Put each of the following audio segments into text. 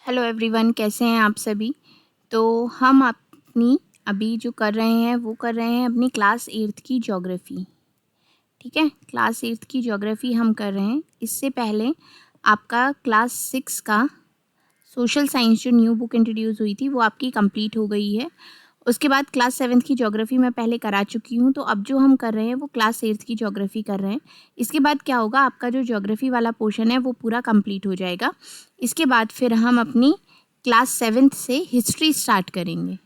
Hello everyone, कैसे हैं आप सभी। तो हम अपनी अभी जो कर रहे हैं वो कर रहे हैं अपनी क्लास 8th की ज्योग्राफी। ठीक है, क्लास 8th की ज्योग्राफी हम कर रहे हैं। इससे पहले आपका क्लास 6 का सोशल साइंस जो न्यू बुक इंट्रोड्यूस हुई थी वो आपकी कंप्लीट हो गई है। उसके बाद क्लास 7th की ज्योग्राफी मैं पहले करा चुकी हूँ, तो अब जो हम कर रहे हैं वो क्लास 8th की ज्योग्राफी कर रहे हैं। इसके बाद क्या होगा, आपका जो ज्योग्राफी वाला पोर्शन है वो पूरा कंप्लीट हो जाएगा। इसके बाद फिर हम अपनी क्लास 7th से हिस्ट्री स्टार्ट करेंगे।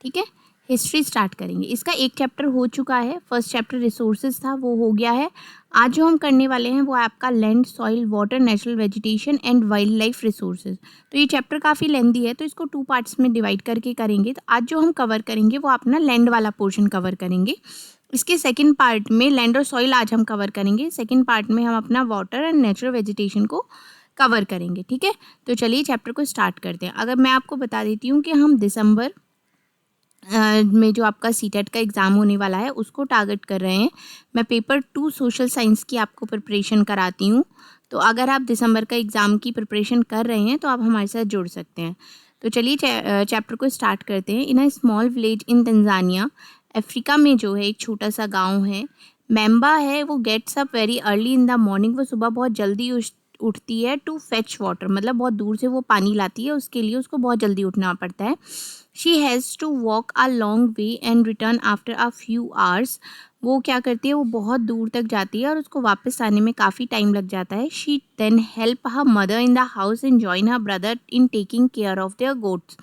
ठीक है, हिस्ट्री स्टार्ट करेंगे। इसका एक चैप्टर हो चुका है, फर्स्ट चैप्टर रिसोर्सेज था वो हो गया है। आज जो हम करने वाले हैं वो आपका land, soil, water, natural vegetation and wild life resources. तो ये चैप्टर काफ़ी लेंदी है, तो इसको 2 पार्ट्स में डिवाइड करके करेंगे। तो आज जो हम कवर करेंगे वो अपना लैंड वाला पोर्शन कवर करेंगे। इसके सेकेंड पार्ट में लैंड और सॉइल आज हम कवर करेंगे। सेकेंड पार्ट में हम अपना वाटर एंड नेचुरल वेजिटेशन को कवर करेंगे। ठीक है, तो चलिए चैप्टर को स्टार्ट करते हैं। अगर मैं आपको बता देती हूँ कि हम दिसंबर में जो आपका सीटेट का एग्ज़ाम होने वाला है उसको टारगेट कर रहे हैं। मैं पेपर 2 सोशल साइंस की आपको प्रिपरेशन कराती हूँ। तो अगर आप दिसंबर का एग्ज़ाम की प्रिपरेशन कर रहे हैं तो आप हमारे साथ जुड़ सकते हैं। तो चलिए चैप्टर को स्टार्ट करते हैं। In a small village in Tanzania, Africa में जो है एक छोटा सा गाँव है। मेम्बा है, वो gets up very early in the morning. वो सुबह बहुत जल्दी उठती है टू फेच वाटर, मतलब बहुत दूर से वो पानी लाती है, उसके लिए उसको बहुत जल्दी उठना पड़ता है। She has to walk a long way and return after a few hours. वो क्या करती है, वो बहुत दूर तक जाती है और उसको वापस आने में काफ़ी टाइम लग जाता है। She then help her mother in the house and join her brother in taking care of their goats.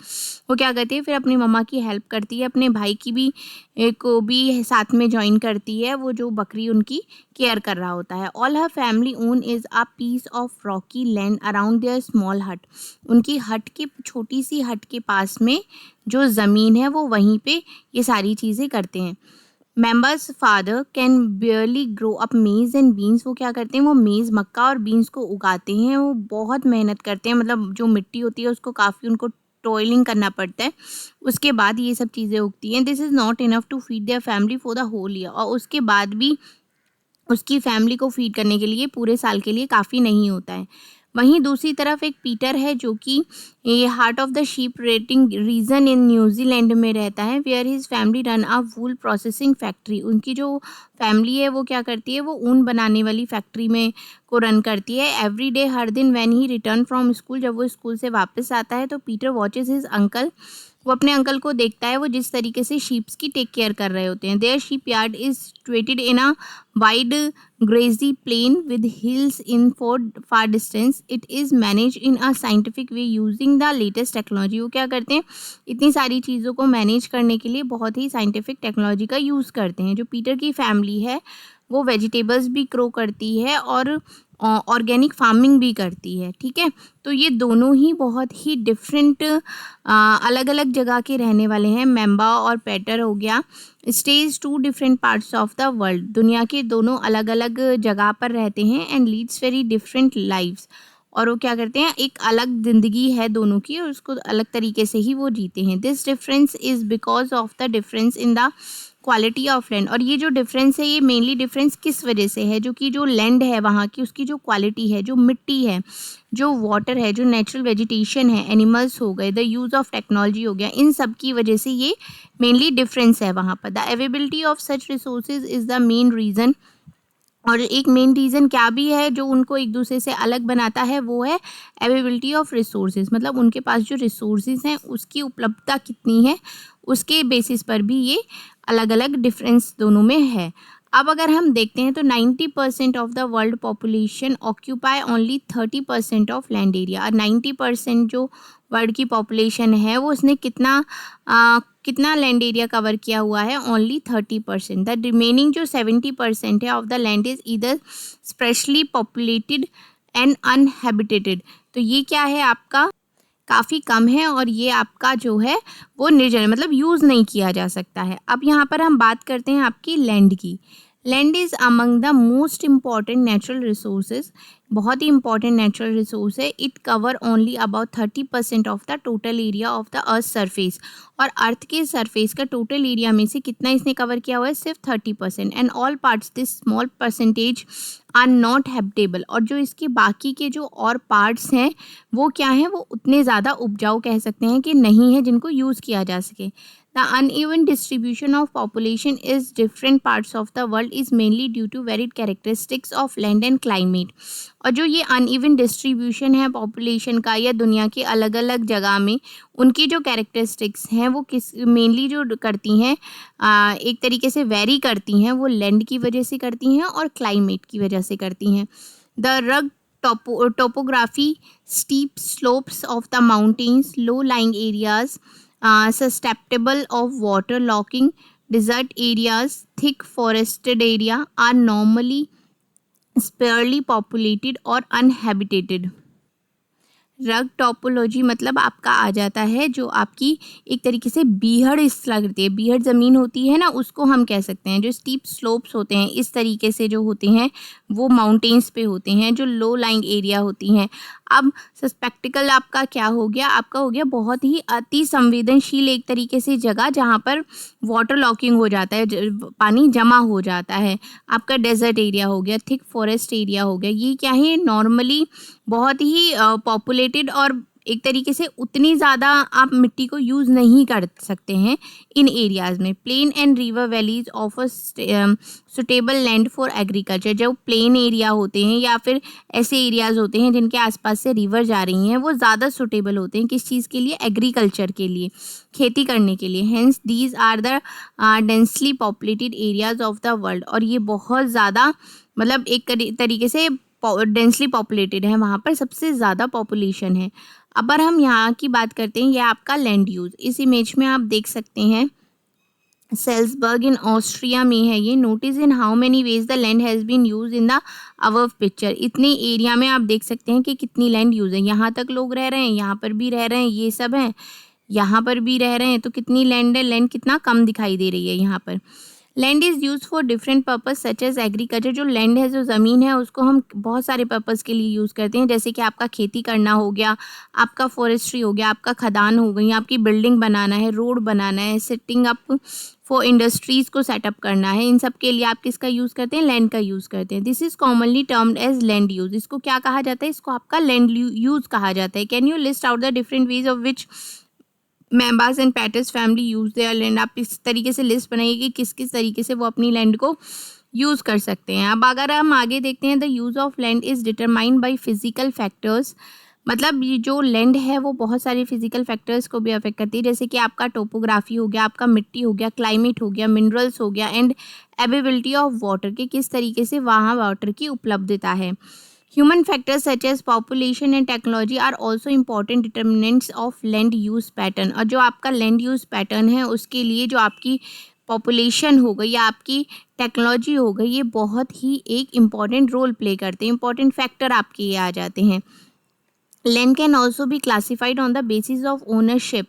वो क्या करती है, फिर अपनी मम्मा की हेल्प करती है, अपने भाई की भी को भी साथ में ज्वाइन करती है, वो जो बकरी उनकी केयर कर रहा होता है। All her family own is a piece of rocky land around their small hut. उनकी हट के, छोटी सी हट के पास में जो ज़मीन है वो वहीं पे ये सारी चीज़ें करते हैं। Members father can barely grow up मेज़ एंड बीन्स। वो क्या करते हैं, वो मेज़, मक्का और बीन्स को उगाते हैं। वो बहुत मेहनत करते हैं, मतलब जो मिट्टी होती है उसको काफ़ी उनको टॉयलिंग करना पड़ता है, उसके बाद ये सब चीज़ें उगती हैं। This is not enough to feed their family for the whole year. और उसके बाद भी उसकी फैमिली को फीड करने के लिए पूरे साल के लिए काफ़ी नहीं होता है। वहीं दूसरी तरफ एक पीटर है जो कि ये heart of the sheep rearing region in New Zealand में रहता है, where his family run a wool processing factory. उनकी जो फैमिली है वो क्या करती है, वो ऊन बनाने वाली फैक्ट्री में को रन करती है। एवरी डे, हर दिन, when he return from school, जब वो स्कूल से वापस आता है तो पीटर वॉचेस हिज अंकल, वो अपने अंकल को देखता है, वो जिस तरीके से शीप्स की टेक केयर कर रहे होते हैं। Their sheep yard is situated in a wide grassy plain with hills in far distance. It is manage in a scientific way using the latest technology. वो क्या करते हैं, इतनी सारी चीज़ों को मैनेज करने के लिए बहुत ही साइंटिफिक टेक्नोलॉजी का यूज़ करते हैं। जो पीटर की फैमिली है वो वेजिटेबल्स भी ग्रो करती है और ऑर्गेनिक फार्मिंग भी करती है। ठीक है, तो ये दोनों ही बहुत ही डिफरेंट अलग अलग जगह के रहने वाले हैं। मेम्बा और पेटर हो गया, stays 2 different parts of the world. दुनिया के दोनों अलग अलग जगह पर रहते हैं and leads very different lives. और वो क्या करते हैं, एक अलग ज़िंदगी है दोनों की और उसको अलग तरीके से ही वो जीते हैं। This difference is because of the difference in the quality of land. और ये जो डिफरेंस है, ये मेनली डिफरेंस किस वजह से है, जो कि जो लैंड है वहाँ की, उसकी जो क्वालिटी है, जो मिट्टी है, जो वाटर है, जो नेचुरल वेजिटेशन है, एनिमल्स हो गए, द यूज़ ऑफ टेक्नोलॉजी हो गया, इन सब की वजह से ये मेनली डिफरेंस है वहाँ पर। The availability of such resources is the main reason. और एक मेन रीज़न क्या भी है जो उनको एक दूसरे से अलग बनाता है, वो है अवेलेबिलिटी ऑफ रिसोर्सेज। मतलब उनके पास जो रिसोर्सेज हैं उसकी उपलब्धता कितनी है, उसके बेसिस पर भी ये अलग अलग डिफरेंस दोनों में है। अब अगर हम देखते हैं तो 90% of the world population occupy only 30% of land area. और 90% जो वर्ल्ड की पॉपुलेशन है वो उसने कितना लैंड एरिया कवर किया हुआ है, ओनली 30%। द रिमेनिंग जो 70% है of the land is either specially populated and unhabitated. तो ये क्या है, आपका काफ़ी कम है और ये आपका जो है वो निर्जन, मतलब यूज़ नहीं किया जा सकता है। अब यहाँ पर हम बात करते हैं आपकी लैंड की। Land is among the most important natural resources, बहुत ही इंपॉर्टेंट नेचुरल रिसोर्स है। It cover only about 30% of the total area of the earth surface, और अर्थ के सरफेस का टोटल एरिया में से कितना इसने कवर किया हुआ है, सिर्फ 30%। And all parts this small percentage are not habitable, और जो इसके बाकी के जो और पार्ट्स हैं वो क्या हैं, वो उतने ज़्यादा उपजाऊ कह सकते हैं कि नहीं है जिनको यूज़ किया जा सके। The uneven distribution of population in different parts of the world is mainly due to varied characteristics of land and climate. और जो ये अनइवन डिस्ट्रीब्यूशन है पॉपुलेशन का या दुनिया के अलग अलग जगह में, उनकी जो कैरेक्टरिस्टिक्स हैं वो किस मेनली जो करती हैं, एक तरीके से वेरी करती हैं, वो लैंड की वजह से करती हैं और क्लाइमेट की वजह से करती हैं। The rug topography, steep slopes of the mountains, low lying areas susceptible of water locking, desert areas, thick forested area are normally sparsely populated or uninhabited. रग टोपोलॉजी मतलब आपका आ जाता है जो आपकी एक तरीके से बीहड़ लगती है, बीहड़ ज़मीन होती है ना, उसको हम कह सकते हैं। जो स्टीप स्लोप्स होते हैं इस तरीके से जो होते हैं वो माउंटेन्स पे होते हैं, जो लो लाइंग एरिया होती हैं। अब सस्पेक्टिकल आपका क्या हो गया, आपका हो गया बहुत ही अति संवेदनशील एक तरीके से जगह जहाँ पर वाटर लॉकिंग हो जाता है, पानी जमा हो जाता है। आपका डेजर्ट एरिया हो गया, थिक फॉरेस्ट एरिया हो गया, ये क्या है, नॉर्मली बहुत ही पॉपुलेटेड और एक तरीके से उतनी ज़्यादा आप मिट्टी को यूज़ नहीं कर सकते हैं इन एरियाज़ में। Plain and river valleys offer suitable land for agriculture, जो प्लेन एरिया होते हैं या फिर ऐसे एरियाज़ होते हैं जिनके आसपास से रिवर जा रही हैं, वो ज़्यादा सुटेबल होते हैं किस चीज़ के लिए, एग्रीकल्चर के लिए, खेती करने के लिए। Hence these are the densely populated areas of the world, और ये बहुत ज़्यादा मतलब एक तरीके से डेंसली पॉपुलेटेड है, वहाँ पर सबसे ज़्यादा पॉपुलेशन है। अब हम यहाँ की बात करते हैं, यह आपका लैंड यूज़। इस इमेज में आप देख सकते हैं सेल्सबर्ग इन ऑस्ट्रिया में है ये। Notice in how many ways the land has been use in the above picture. इतने एरिया में आप देख सकते हैं कि कितनी लैंड यूज़ है। यहाँ तक लोग रह रहे हैं, यहाँ पर भी रह रहे हैं, ये सब हैं, यहाँ पर भी रह रहे हैं, तो कितनी लैंड है, लैंड कितना कम दिखाई दे रही है यहाँ पर। Land is use for different purpose such as agriculture. जो लैंड है, जो ज़मीन है, उसको हम बहुत सारे पर्पज़ के लिए यूज़ करते हैं, जैसे कि आपका खेती करना हो गया, आपका फॉरेस्ट्री हो गया, आपका खदान हो गई, आपकी बिल्डिंग बनाना है, रोड बनाना है, सेटिंग अप फॉर इंडस्ट्रीज़ को सेटअप करना है, इन सब के लिए आप किसका यूज़ करते हैं, लैंड का यूज़ करते हैं। This is commonly termed as land use. इसको क्या कहा जाता है, इसको आपका लैंड यूज़ कहा जाता है। Can you list out the different ways of which members and patters family use their land. आप इस तरीके से लिस्ट बनाइए कि किस किस तरीके से वो अपनी लैंड को यूज़ कर सकते हैं। अब अगर हम आगे देखते हैं, the use of land is determined by physical factors. मतलब ये जो लैंड है वो बहुत सारे फिजिकल फैक्टर्स को भी अफेक्ट करती है, जैसे कि आपका टोपोग्राफी हो गया, आपका मिट्टी हो गया, क्लाइमेट हो गया, मिनरल्स हो गया, एंड अवेलेबिलिटी ऑफ वाटर, के किस तरीके से वहाँ वाटर की उपलब्धता है। Human factors such as population and technology are also important determinants of land use pattern। और जो आपका land use pattern है उसके लिए जो आपकी पॉपुलेशन हो गई या आपकी टेक्नोलॉजी हो गई, ये बहुत ही एक इम्पॉर्टेंट रोल प्ले करते हैं, इंपॉर्टेंट फैक्टर आपके ये आ जाते हैं। Land can also be classified on the basis of ownership.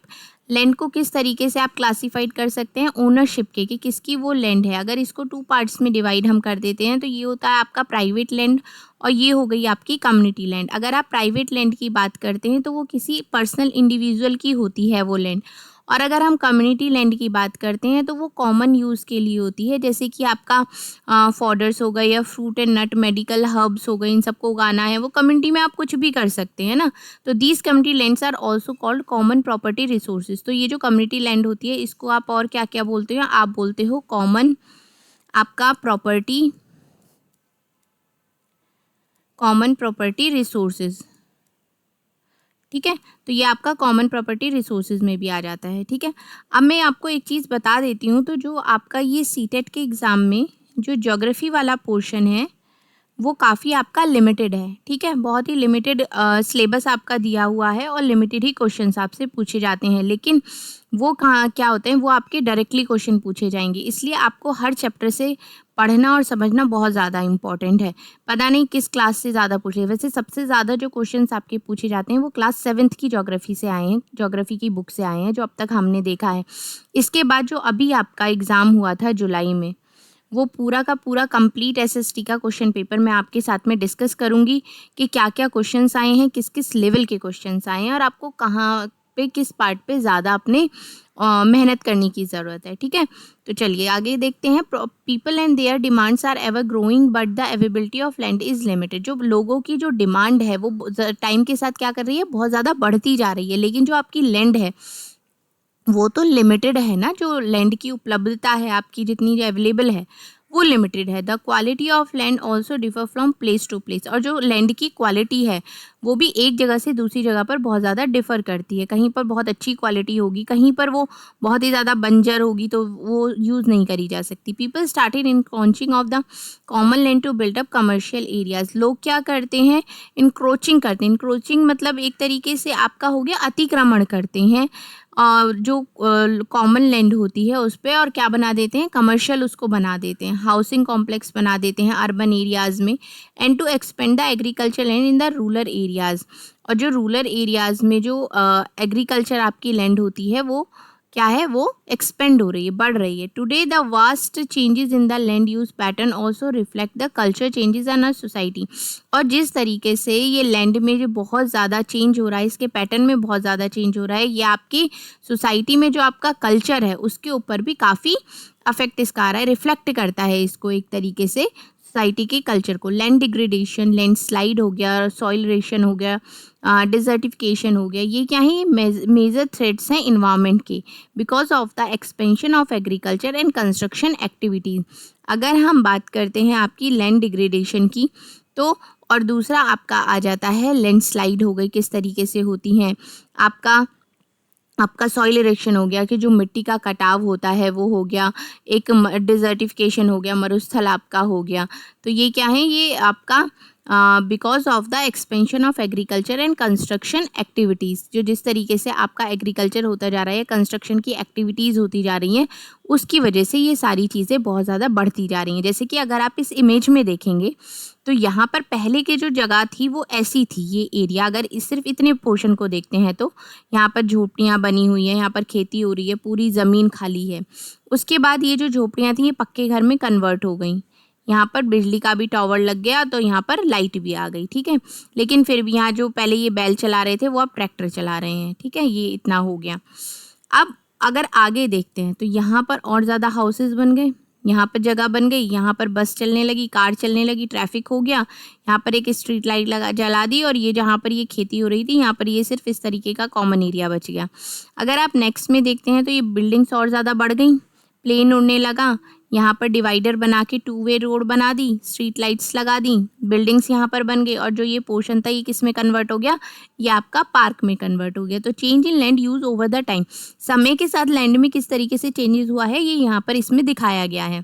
Land को किस तरीके से आप क्लासीफाइड कर सकते हैं, ओनरशिप के, कि किसकी वो लैंड है। अगर इसको 2 पार्ट्स में डिवाइड हम कर देते हैं तो ये होता है आपका प्राइवेट लैंड और ये हो गई आपकी कम्युनिटी लैंड। अगर आप प्राइवेट लैंड की बात करते हैं तो वो किसी पर्सनल इंडिविजुअल की होती है वो लैंड, और अगर हम कम्युनिटी लैंड की बात करते हैं तो वो कॉमन यूज़ के लिए होती है, जैसे कि आपका फॉडर्स हो गए या fruit and nut, medical herbs हो गए, इन सबको उगाना है, वो कम्युनिटी में आप कुछ भी कर सकते हैं ना। तो these community lands are also called common property resources. तो ये जो कम्युनिटी लैंड होती है इसको आप और क्या क्या बोलते हो, आप बोलते हो कॉमन आपका कॉमन प्रॉपर्टी रिसोर्सेज। ठीक है, तो ये आपका कॉमन प्रॉपर्टी रिसोर्सेज में भी आ जाता है। ठीक है, अब मैं आपको एक चीज़ बता देती हूँ, तो जो आपका ये सीटेट के एग्ज़ाम में जो ज्योग्राफी वाला पोर्शन है वो काफ़ी आपका लिमिटेड है। ठीक है, बहुत ही लिमिटेड सिलेबस आपका दिया हुआ है और लिमिटेड ही क्वेश्चंस आपसे पूछे जाते हैं, लेकिन वो कहाँ क्या होते हैं, वो आपके डायरेक्टली क्वेश्चन पूछे जाएंगे, इसलिए आपको हर चैप्टर से पढ़ना और समझना बहुत ज़्यादा इंपॉर्टेंट है। पता नहीं किस क्लास से ज़्यादा पूछे, वैसे सबसे ज़्यादा जो क्वेश्चंस आपके पूछे जाते हैं वो क्लास 7th की ज्योग्राफी से आए हैं, ज्योग्राफी की बुक से आए हैं, जो अब तक हमने देखा है। इसके बाद जो अभी आपका एग्ज़ाम हुआ था जुलाई में, वो पूरा का पूरा कंप्लीट एसएसटी का क्वेश्चन पेपर मैं आपके साथ में डिस्कस करूँगी कि क्या क्या क्वेश्चंस आए हैं, किस किस लेवल के क्वेश्चंस आए हैं और आपको कहाँ पे किस पार्ट पे ज़्यादा अपने मेहनत करने की ज़रूरत है। ठीक है, तो चलिए आगे देखते हैं। People and their demands are ever growing but the availability of land is limited. जो लोगों की जो डिमांड है वो टाइम के साथ क्या कर रही है, बहुत ज़्यादा बढ़ती जा रही है, लेकिन जो आपकी लैंड है वो तो लिमिटेड है ना। जो लैंड की उपलब्धता है आपकी जितनी जो अवेलेबल है वो लिमिटेड है। The quality of land also differ from place to place. और जो लैंड की क्वालिटी है वो भी एक जगह से दूसरी जगह पर बहुत ज़्यादा डिफ़र करती है। कहीं पर बहुत अच्छी क्वालिटी होगी, कहीं पर वो बहुत ही ज़्यादा बंजर होगी तो वो यूज़ नहीं करी जा सकती। People started encroaching of the common land to build up commercial areas. लोग क्या करते हैं, इंक्रोचिंग करते हैं। इंक्रोचिंग मतलब एक तरीके से आपका हो गया अतिक्रमण करते हैं और जो कॉमन लैंड होती है उस पे, और क्या बना देते हैं, कमर्शियल उसको बना देते हैं, हाउसिंग कॉम्प्लेक्स बना देते हैं अर्बन एरियाज़ में। And to expand the agriculture land in the rural areas. और जो रूरल एरियाज़ में जो एग्रीकल्चर आपकी लैंड होती है वो क्या है, वो एक्सपेंड हो रही है, बढ़ रही है। Today the vast changes in the land use pattern also reflect the culture changes in a society. और जिस तरीके से ये लैंड में जो बहुत ज़्यादा चेंज हो रहा है, इसके पैटर्न में बहुत ज़्यादा चेंज हो रहा है, ये आपकी सोसाइटी में जो आपका कल्चर है उसके ऊपर भी काफ़ी अफेक्ट इसका आ रहा है, रिफ्लेक्ट करता है इसको एक तरीके से सोसाइटी के कल्चर को। लैंड डिग्रेडेशन, लैंड स्लाइड हो गया, सॉइल इरोशन हो गया, डिजर्टिफिकेशन हो गया, ये क्या है, ये मेजर थ्रेट्स हैं इन्वायरमेंट के because of the expansion of agriculture and construction activities. अगर हम बात करते हैं आपकी लैंड डिग्रेडेशन की तो, और दूसरा आपका आ जाता है लैंड स्लाइड हो गई, किस तरीके से होती हैं, आपका सॉइल इरेक्शन हो गया कि जो मिट्टी का कटाव होता है वो हो गया, एक डिजर्टिफिकेशन हो गया, मरुस्थल आपका हो गया। तो ये क्या है, ये आपका because of the expansion of agriculture and construction activities. जो जिस तरीके से आपका एग्रीकल्चर होता जा रहा है, कंस्ट्रक्शन की एक्टिविटीज़ होती जा रही हैं, उसकी वजह से ये सारी चीज़ें बहुत ज़्यादा बढ़ती जा रही हैं। जैसे कि अगर आप इस इमेज में देखेंगे तो यहाँ पर पहले की जो जगह थी वो ऐसी थी, ये एरिया अगर सिर्फ इतने पोर्शन को देखते हैं तो यहाँ पर झोपड़ियाँ बनी हुई हैं, यहाँ पर खेती हो रही है, पूरी ज़मीन खाली है। उसके बाद ये जो झोपड़ियाँ थी ये पक्के घर में कन्वर्ट हो गई, यहाँ पर बिजली का भी टावर लग गया तो यहाँ पर लाइट भी आ गई। ठीक है, लेकिन फिर भी यहाँ जो पहले ये बैल चला रहे थे वो अब ट्रैक्टर चला रहे हैं। ठीक है, ये इतना हो गया। अब अगर आगे देखते हैं तो यहाँ पर और ज़्यादा हाउसेस बन गए, यहाँ पर जगह बन गई, यहाँ पर बस चलने लगी, कार चलने लगी, ट्रैफिक हो गया, यहाँ पर एक स्ट्रीट लाइट लगा जला दी, और ये जहाँ पर ये खेती हो रही थी यहाँ पर ये सिर्फ इस तरीके का कॉमन एरिया बच गया। अगर आप नेक्स्ट में देखते हैं तो ये बिल्डिंग्स और ज़्यादा बढ़ गई, प्लेन उड़ने लगा, यहाँ पर डिवाइडर बना के 2 वे रोड बना दी, स्ट्रीट लाइट्स लगा दी, बिल्डिंग्स यहाँ पर बन गई, और जो ये पोर्शन था ये किस में कन्वर्ट हो गया, ये आपका पार्क में कन्वर्ट हो गया। तो change in land use over the time, समय के साथ लैंड में किस तरीके से चेंजेस हुआ है ये यहाँ पर इसमें दिखाया गया है।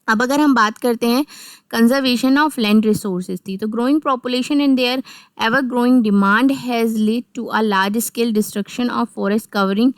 अब अगर हम बात करते हैं कंजर्वेशन ऑफ लैंड रिसोर्सेज थी, तो growing population and their ever growing demand has lead to a large scale destruction of forest covering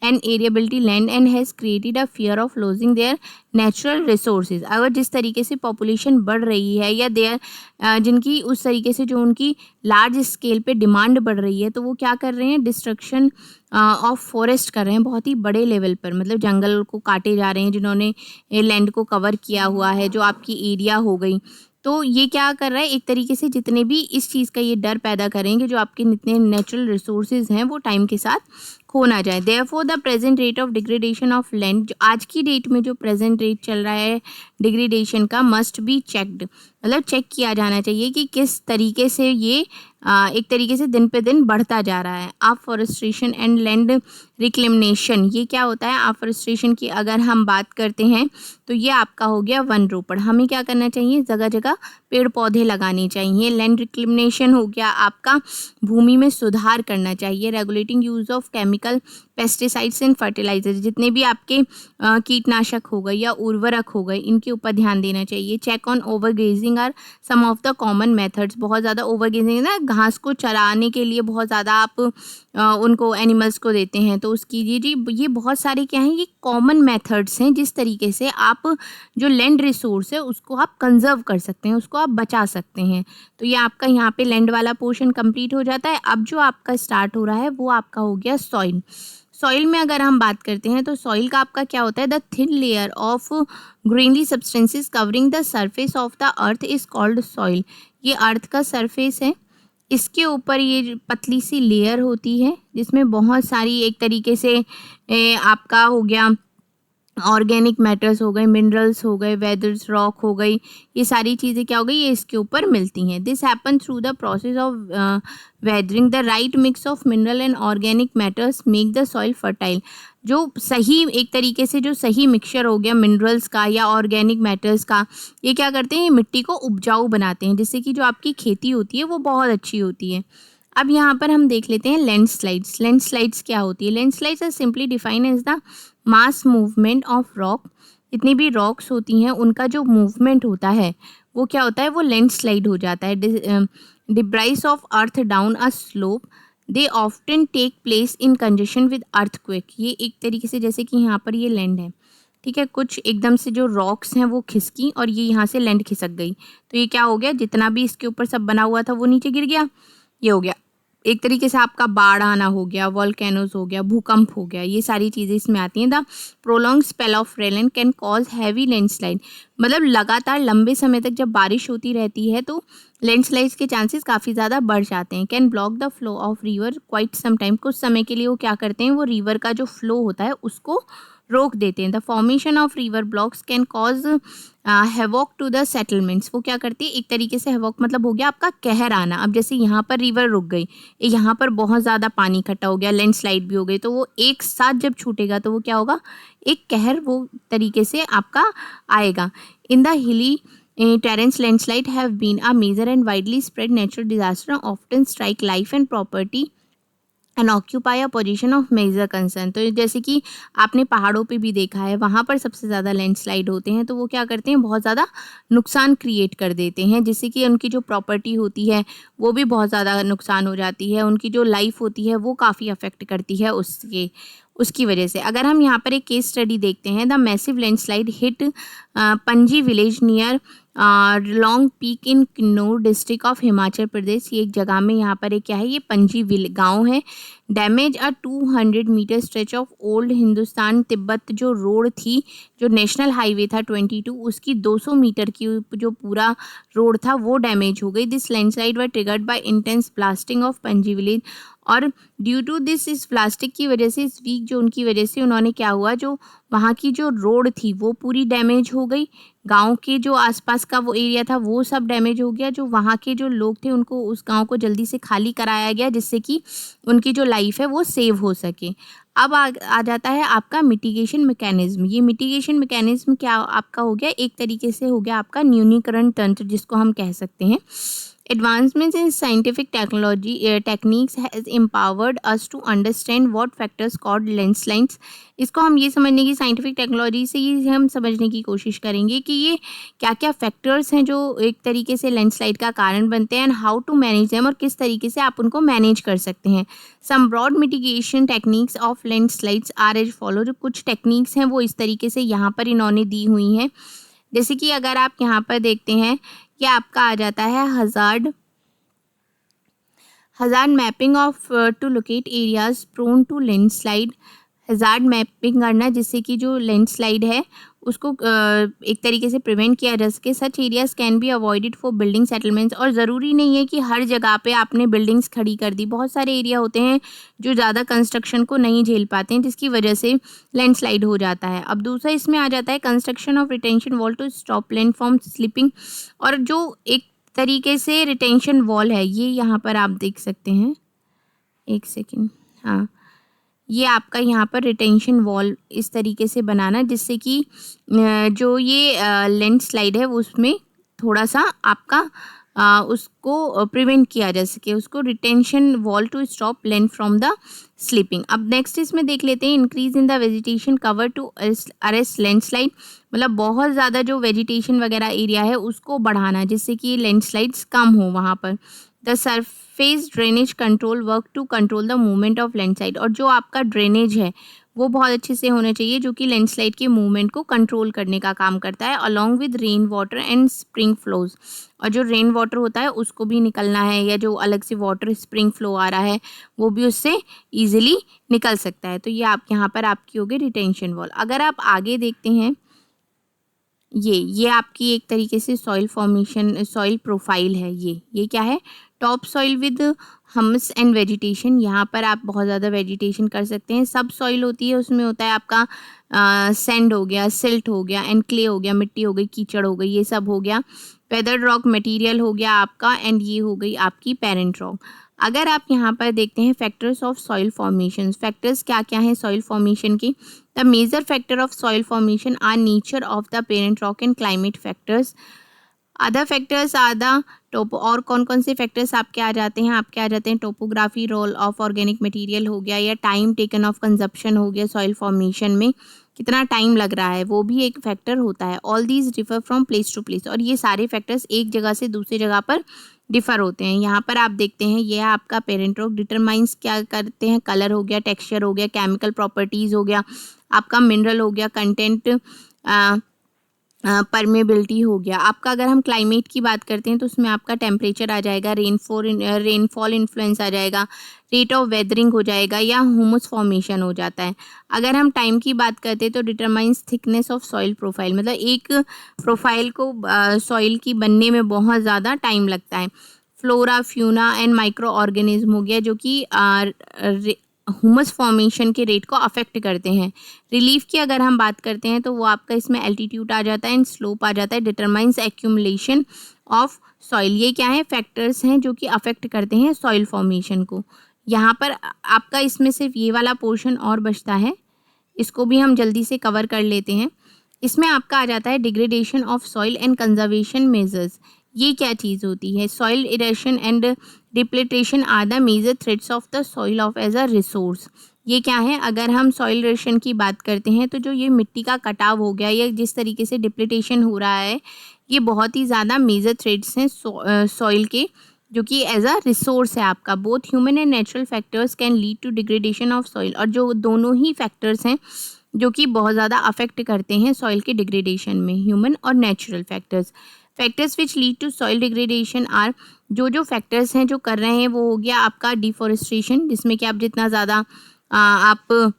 and arability land and has created a fear of losing their natural resources. अगर जिस तरीके से population बढ़ रही है या there जिनकी उस तरीके से जो उनकी लार्ज स्केल पे डिमांड बढ़ रही है, तो वो क्या कर रहे हैं, डिस्ट्रक्शन ऑफ फॉरेस्ट कर रहे हैं बहुत ही बड़े लेवल पर, मतलब जंगल को काटे जा रहे हैं जिन्होंने लैंड को कवर किया हुआ है, जो आपकी एरिया हो गई। तो ये क्या कर रहा है, एक तरीके से जितने भी इस चीज़ का ये डर पैदा करेंगे जो आपके जितने नेचुरल रिसोर्सेज हैं वो टाइम के साथ खो ना जाए। Therefore the present rate of degradation of land, जो आज की डेट में जो प्रेजेंट रेट चल रहा है डिग्रेडेशन का, मस्ट बी चेक्ड, मतलब चेक किया जाना चाहिए कि किस तरीके से ये एक तरीके से दिन पे दिन बढ़ता जा रहा है। अफॉरेस्टेशन एंड लैंड रिक्लेमेशन, ये क्या होता है, अफॉरेस्टेशन की अगर हम बात करते हैं तो ये आपका हो गया वन रोपण। हमें क्या करना चाहिए, जगह जगह पेड़ पौधे लगाने चाहिए। लैंड रिक्लेमेशन हो गया आपका भूमि में सुधार करना चाहिए। Regulating use of chemical pesticides and fertiliser, जितने भी आपके कीटनाशक हो गए या उर्वरक हो गए इनके ऊपर ध्यान देना चाहिए। Check on overgrazing are some of the common methods, बहुत ज़्यादा ओवरग्रेजिंग ना, घास को चराने के लिए बहुत ज़्यादा आप उनको एनिमल्स को देते हैं, तो उसकी ये बहुत सारे क्या हैं, ये कॉमन मेथड्स हैं जिस तरीके से आप जो लैंड रिसोर्स है उसको आप कंजर्व कर सकते हैं, उसको आप बचा सकते हैं। तो ये आपका यहाँ पे लैंड वाला पोर्शन कंप्लीट हो जाता है। अब जो आपका स्टार्ट हो रहा है वो आपका हो गया सॉइल। सॉइल में अगर हम बात करते हैं तो सॉइल का आपका क्या होता है, the thin layer of greenery substances covering the surface of the earth is called soil. ये अर्थ का सरफेस है, इसके ऊपर ये पतली सी लेयर होती है जिसमें बहुत सारी एक तरीके से आपका हो गया ऑर्गेनिक मैटर्स हो गए, मिनरल्स हो गए, वेदर्स रॉक हो गई, ये सारी चीज़ें क्या हो गई, ये इसके ऊपर मिलती हैं। This happen through the process of weathering the right mix of mineral and organic matters make the soil fertile. जो सही एक तरीके से जो सही मिक्सचर हो गया मिनरल्स का या ऑर्गेनिक मैटर्स का, ये क्या करते हैं, ये मिट्टी को उपजाऊ बनाते हैं, जिससे कि जो आपकी खेती होती है वो बहुत अच्छी होती है। अब यहाँ पर हम देख लेते हैं लैंडस्लाइड्स। लैंडस्लाइड्स क्या होती है? Landslides are simply define as the mass movement of rock. जितनी भी रॉक्स होती हैं उनका जो मूवमेंट होता है वो क्या होता है, वो लैंडस्लाइड हो जाता है। Debris of earth down a slope, they often take place in conjunction with earthquake. ये एक तरीके से जैसे कि यहाँ पर ये लैंड है, ठीक है, कुछ एकदम से जो रॉक्स हैं वो खिसकी और ये यहाँ से लैंड खिसक गई, तो ये क्या हो गया, जितना भी इसके ऊपर सब बना हुआ था वो नीचे गिर गया। ये हो गया एक तरीके से आपका बाढ़ आना हो गया, वॉल्केनोज हो गया, भूकंप हो गया, ये सारी चीज़ें इसमें आती हैं। The prolong spell of rain can cause heavy landslide. मतलब लगातार लंबे समय तक जब बारिश होती रहती है तो लैंडस्लाइड्स के चांसेस काफ़ी ज़्यादा बढ़ जाते हैं। Can block the flow of river quite some time. कुछ समय के लिए वो क्या करते हैं, वो रिवर का जो फ्लो होता है उसको रोक देते हैं। The formation of river blocks can cause havoc to the settlements. वो क्या करती है, एक तरीके से हैवॉक मतलब हो गया आपका कहर आना। अब जैसे यहाँ पर रिवर रुक गई, यहाँ पर बहुत ज़्यादा पानी इकट्ठा हो गया, लैंडस्लाइड भी हो गई, तो वो एक साथ जब छूटेगा तो वो क्या होगा, एक कहर वो तरीके से आपका आएगा। In the hilly terrace landslide have been a major and widely spread natural disaster, often strike life and property and occupy a position of major concern. तो जैसे कि आपने पहाड़ों पे भी देखा है, वहाँ पर सबसे ज़्यादा लैंडस्लाइड होते हैं, तो वो क्या करते हैं, बहुत ज़्यादा नुकसान क्रिएट कर देते हैं, जिससे कि उनकी जो प्रॉपर्टी होती है वो भी बहुत ज़्यादा नुकसान हो जाती है, उनकी जो लाइफ होती है वो काफ़ी अफेक्ट करती है उसकी वजह से। अगर हम यहाँ पर एक केस स्टडी देखते हैं, the massive landslide hit Panji village near long peak in Kinnaur district of Himachal Pradesh. ये एक जगह में यहाँ पर एक क्या है, ये पंजी गांव है। Damage a 200 metre stretch of old Hindustan Tibet जो रोड थी, जो नेशनल हाईवे था 22, उसकी 200 मीटर की जो पूरा रोड था वो डैमेज हो गई। This landslide were triggered by intense blasting of पंजी विलेज। और ड्यू टू दिस, इस प्लास्टिक की वजह से, इस वीक जो उनकी वजह से उन्होंने क्या हुआ, जो वहाँ की जो रोड थी वो पूरी डैमेज हो गई। गांव के जो आसपास का वो एरिया था वो सब डैमेज हो गया। जो वहाँ के जो लोग थे उनको उस गांव को जल्दी से खाली कराया गया, जिससे कि उनकी जो लाइफ है वो सेव हो सके। अब आ जाता है आपका मिटिगेशन मैकेनिज्म। ये मिटिगेशन मैकेनिज्म क्या आपका हो गया, एक तरीके से हो गया आपका न्यूनीकरण तंत्र, जिसको हम कह सकते हैं। Advancements in scientific techniques has empowered us to understand what factors cause landslides। इसको हम ये समझने की साइंटिफिक टेक्नोलॉजी से ये हम समझने की कोशिश करेंगे कि ये क्या क्या फैक्टर्स हैं जो एक तरीके से लैंडस्लाइड का कारण बनते हैं, and how to manage them, और किस तरीके से आप उनको मैनेज कर सकते हैं। Some broad mitigation techniques of landslides are as follow. जो कुछ टेक्निक्स हैं वो इस तरीके से यहाँ पर इन्होंने दी हुई हैं। जैसे कि अगर आप यहाँ पर देखते हैं, ये आपका आ जाता है hazard mapping of to locate areas prone to landslide. Hazard mapping करना जिससे कि जो लैंडस्लाइड है उसको एक तरीके से प्रिवेंट किया जा सके। Such areas can be avoided for building settlements. और ज़रूरी नहीं है कि हर जगह पे आपने बिल्डिंग्स खड़ी कर दी, बहुत सारे एरिया होते हैं जो ज़्यादा कंस्ट्रक्शन को नहीं झेल पाते हैं, जिसकी वजह से लैंडस्लाइड हो जाता है। अब दूसरा इसमें आ जाता है construction of retention wall to stop land from slipping. और जो एक तरीके से रिटेंशन वॉल है, ये यहाँ पर आप देख सकते हैं, एक सेकेंड, हाँ, ये आपका यहाँ पर रिटेंशन वॉल इस तरीके से बनाना जिससे कि जो ये लैंडस्लाइड है उसमें थोड़ा सा आपका उसको प्रिवेंट किया जा सके, उसको retention wall to stop land from the slipping. अब नेक्स्ट इसमें देख लेते हैं increase in the vegetation cover to arrest landslide. मतलब बहुत ज़्यादा जो वेजिटेशन वगैरह एरिया है उसको बढ़ाना जिससे कि लैंडस्लाइड्स कम हो वहाँ पर। The surface drainage control work to control the movement of landslide. और जो आपका ड्रेनेज है वो बहुत अच्छे से होना चाहिए, जो कि लैंडस्लाइड के मूवमेंट को कंट्रोल करने का काम करता है, along with rain water and spring flows. और जो रेन वाटर होता है उसको भी निकलना है, या जो अलग से वाटर स्प्रिंग फ्लो आ रहा है वो भी उससे ईजिली निकल सकता है। तो ये आप यहाँ पर आपकी होगी रिटेंशन वॉल। अगर आप आगे देखते हैं, ये आपकी एक तरीके से सॉइल फॉर्मेशन, सॉइल प्रोफाइल है। ये क्या है? Top soil with hums and vegetation. यहाँ पर आप बहुत ज़्यादा वेजिटेशन कर सकते हैं। सब सॉइल होती है, उसमें होता है आपका सैंड हो गया, सिल्ट हो गया एंड क्ले हो गया, मिट्टी हो गई, कीचड़ हो गई, ये सब हो गया। वेदर्ड रॉक मटेरियल हो गया आपका, एंड ये हो गई आपकी पेरेंट रॉक। अगर आप यहाँ पर देखते हैं factors of soil formation, factors क्या क्या हैं सॉइल फॉर्मेशन के? The major factor of soil formation are nature of the parent rock and climate factors. Other factors are the topo. और कौन कौन से फैक्टर्स आपके आ जाते हैं? आपके आ जाते हैं topography, role of organic material हो गया, या टाइम टेकन ऑफ कंजप्शन हो गया, सॉइल फॉर्मेशन में कितना टाइम लग रहा है वो भी एक फैक्टर होता है। All these differ from place to place. और ये सारे फैक्टर्स एक जगह से दूसरी जगह पर डिफर होते हैं। यहाँ पर आप देखते हैं ये आपका पेरेंट रॉक डिटरमाइंस क्या करते हैं? कलर हो गया, टेक्सचर हो गया, केमिकल प्रॉपर्टीज़ हो गया, आपका मिनरल हो गया, कंटेंट, परमेबिलिटी हो गया आपका। अगर हम क्लाइमेट की बात करते हैं तो उसमें आपका टेम्परेचर आ जाएगा, रेनफॉल इन्फ्लुएंस आ जाएगा, रेट ऑफ वेदरिंग हो जाएगा, या ह्यूमस फॉर्मेशन हो जाता है। अगर हम टाइम की बात करते हैं तो determines thickness of soil profile, मतलब एक प्रोफाइल को सॉइल की बनने में बहुत ज़्यादा टाइम लगता है। Flora, fauna and micro organism हो गया, जो कि ह्यूमस फॉर्मेशन के रेट को अफेक्ट करते हैं। रिलीफ की अगर हम बात करते हैं तो वो आपका इसमें एल्टीट्यूड आ जाता है एंड स्लोप आ जाता है। Determines accumulation of soil. ये क्या है? फैक्टर्स हैं जो कि अफेक्ट करते हैं सॉइल फॉर्मेशन को। यहाँ पर आपका इसमें सिर्फ ये वाला पोर्शन और बचता है, इसको भी हम जल्दी से कवर कर लेते हैं। इसमें आपका आ जाता है degradation of soil and conservation measures. ये क्या चीज़ होती है? Soil erosion and depletion are the major threats of the soil of as a resource. ये क्या है? अगर हम सॉइल इरेशन की बात करते हैं तो जो ये मिट्टी का कटाव हो गया या जिस तरीके से डिप्लेटेशन हो रहा है, ये बहुत ही ज़्यादा मेजर थ्रेट्स हैं सॉइल के, जो कि एज अ रिसोर्स है आपका। Both human and natural factors can lead to degradation of soil. और जो दोनों ही फैक्टर्स हैं जो कि बहुत ज़्यादा अफेक्ट करते हैं सॉइल के डिग्रेडेशन में, ह्यूमन और natural factors. Factors which lead to soil degradation are, जो फैक्टर्स हैं जो कर रहे हैं वो हो गया आपका डिफॉरेस्टेशन, जिसमें कि आप जितना ज़्यादा आप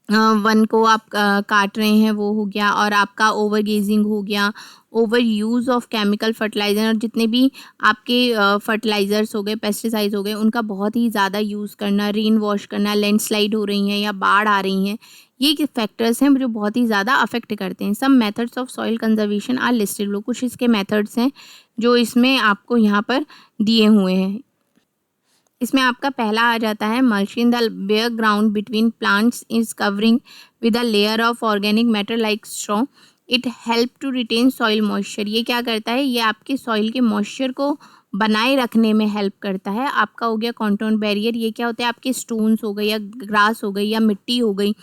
वन को आप काट रहे हैं वो हो गया, और आपका ओवर गेजिंग हो गया, over use of chemical fertiliser, और जितने भी आपके फर्टिलाइज़र्स हो गए, पेस्टिसाइड्स हो गए, उनका बहुत ही ज़्यादा यूज़ करना, रेन वॉश करना, लैंडस्लाइड हो रही हैं या बाढ़ आ रही हैं, ये फैक्टर्स हैं जो बहुत ही ज़्यादा अफेक्ट करते हैं। Some methods of soil conservation are listed. लो कुछ इसके मेथड्स हैं जो इसमें आपको यहाँ पर दिए हुए हैं। इसमें आपका पहला आ जाता है mulching the bare ground between plants is covering with a layer of organic matter like straw. It help to retain soil moisture. ये क्या करता है? ये आपके सॉइल के मॉइस्चर को बनाए रखने में हेल्प करता है। आपका हो गया कॉन्टोन बैरियर। ये क्या होता है? आपके स्टोन्स हो गए या ग्रास हो गई या मिट्टी हो गई,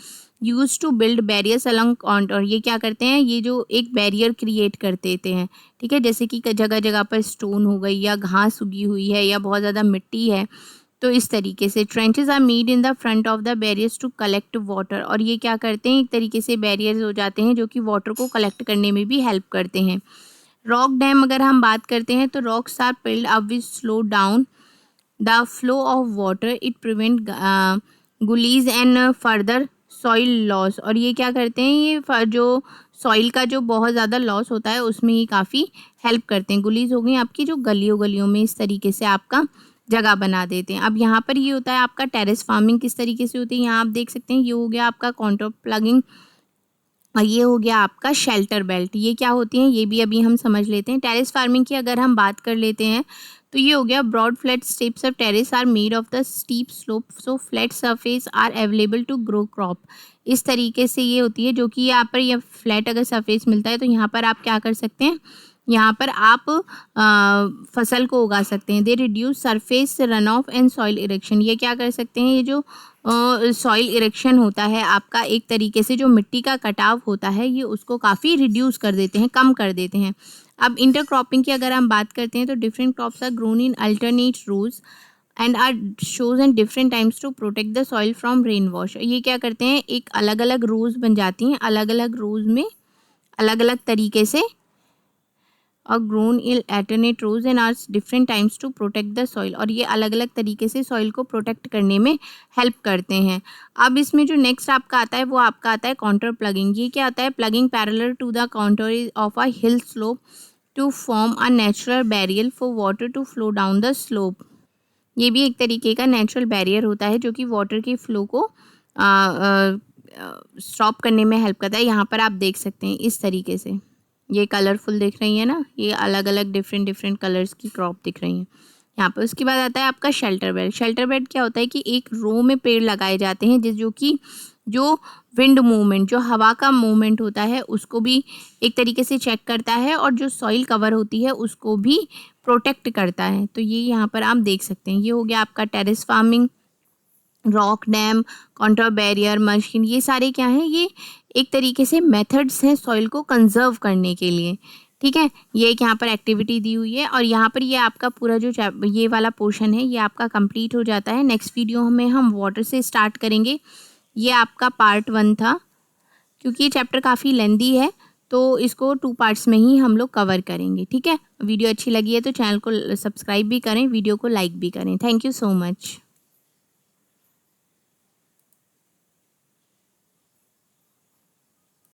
use to build barriers along contour. ये क्या करते हैं? ये जो एक बैरियर क्रिएट कर देते हैं, ठीक है। जैसे कि जगह जगह पर स्टोन हो गई या घास उगी हुई है या बहुत ज़्यादा मिट्टी है, तो इस तरीके से trenches are made in the front of the barriers to collect water. और ये क्या करते हैं? एक तरीके से बैरियर्स हो जाते हैं जो कि वाटर को कलेक्ट करने में भी हेल्प करते हैं। रॉक डैम अगर हम बात करते हैं तो rocks are piled up which slow down the flow of water. It prevent gullies and further soil loss. और ये क्या करते हैं? ये जो सॉइल का जो बहुत ज़्यादा लॉस होता है उसमें ही काफ़ी हेल्प करते हैं। गुलीज हो गई आपकी जो गलियों गलियों में इस तरीके से आपका जगह बना देते हैं। अब यहाँ पर ये होता है आपका टेरेस फार्मिंग किस तरीके से होती है, यहाँ आप देख सकते हैं। ये हो गया आपका कॉन्टोर प्लगिंग और ये हो गया आपका शेल्टर बेल्ट। ये क्या होती हैं ये भी अभी हम समझ लेते हैं। टेरेस फार्मिंग की अगर हम बात कर लेते हैं तो ये हो गया broad flat steps of terrace are made of the steep slope so flat surface are available to grow crop. इस तरीके से ये होती है जो कि यहाँ पर यह फ्लैट अगर सरफेस मिलता है तो यहाँ पर आप क्या कर सकते हैं, यहाँ पर आप फसल को उगा सकते हैं। They reduce surface run of and soil erection. ये क्या कर सकते हैं? ये जो सॉइल इरेक्शन होता है आपका, एक तरीके से जो मिट्टी का कटाव होता है ये उसको काफ़ी रिड्यूस कर देते हैं, कम कर देते हैं। अब इंटरक्रॉपिंग की अगर हम बात करते हैं तो different crops are grown in alternate rows and are sown and different times to protect the soil from rain wash. ये क्या करते हैं, एक अलग अलग रोज बन जाती हैं, अलग अलग रोज में अलग अलग तरीके से, और grown in alternate rows and are different times to protect the soil, और ये अलग अलग तरीके से सॉइल को प्रोटेक्ट करने में हेल्प करते हैं। अब इसमें जो नेक्स्ट आपका आता है वो आपका आता है काउंटर प्लगिंग। ये क्या आता है, ploughing parallel to the contour of a hill slope to form a natural barrier for water to flow down the slope. ये भी एक तरीके का नेचुरल बैरियर होता है जो कि वाटर के फ्लो को स्टॉप करने में हेल्प करता है। यहाँ पर आप देख सकते हैं इस तरीके से, ये कलरफुल दिख रही है ना, ये अलग अलग डिफरेंट डिफरेंट कलर्स की क्रॉप दिख रही हैं यहाँ पर। उसके बाद आता है आपका शेल्टर बेड। शेल्टर बेड क्या होता है कि एक रो में पेड़ लगाए जाते हैं जो विंड मूवमेंट, जो हवा का मूवमेंट होता है उसको भी एक तरीके से चेक करता है, और जो सॉइल कवर होती है उसको भी प्रोटेक्ट करता है। तो ये यहाँ पर आप देख सकते हैं, ये हो गया आपका terrace farming, rock dam, counter barrier, machine, ये सारे क्या हैं, ये एक तरीके से मेथड्स हैं सॉइल को कंजर्व करने के लिए। ठीक है, ये एक यहाँ पर एक्टिविटी दी हुई है, और यहाँ पर ये आपका पूरा जो ये वाला पोर्शन है ये आपका कंप्लीट हो जाता है। नेक्स्ट वीडियो में हम वाटर से स्टार्ट करेंगे। ये आपका पार्ट 1 था, क्योंकि ये चैप्टर काफ़ी लेंदी है तो इसको 2 पार्ट्स में ही हम लोग कवर करेंगे। ठीक है, वीडियो अच्छी लगी है तो चैनल को सब्सक्राइब भी करें, वीडियो को लाइक भी करें। Thank you so much.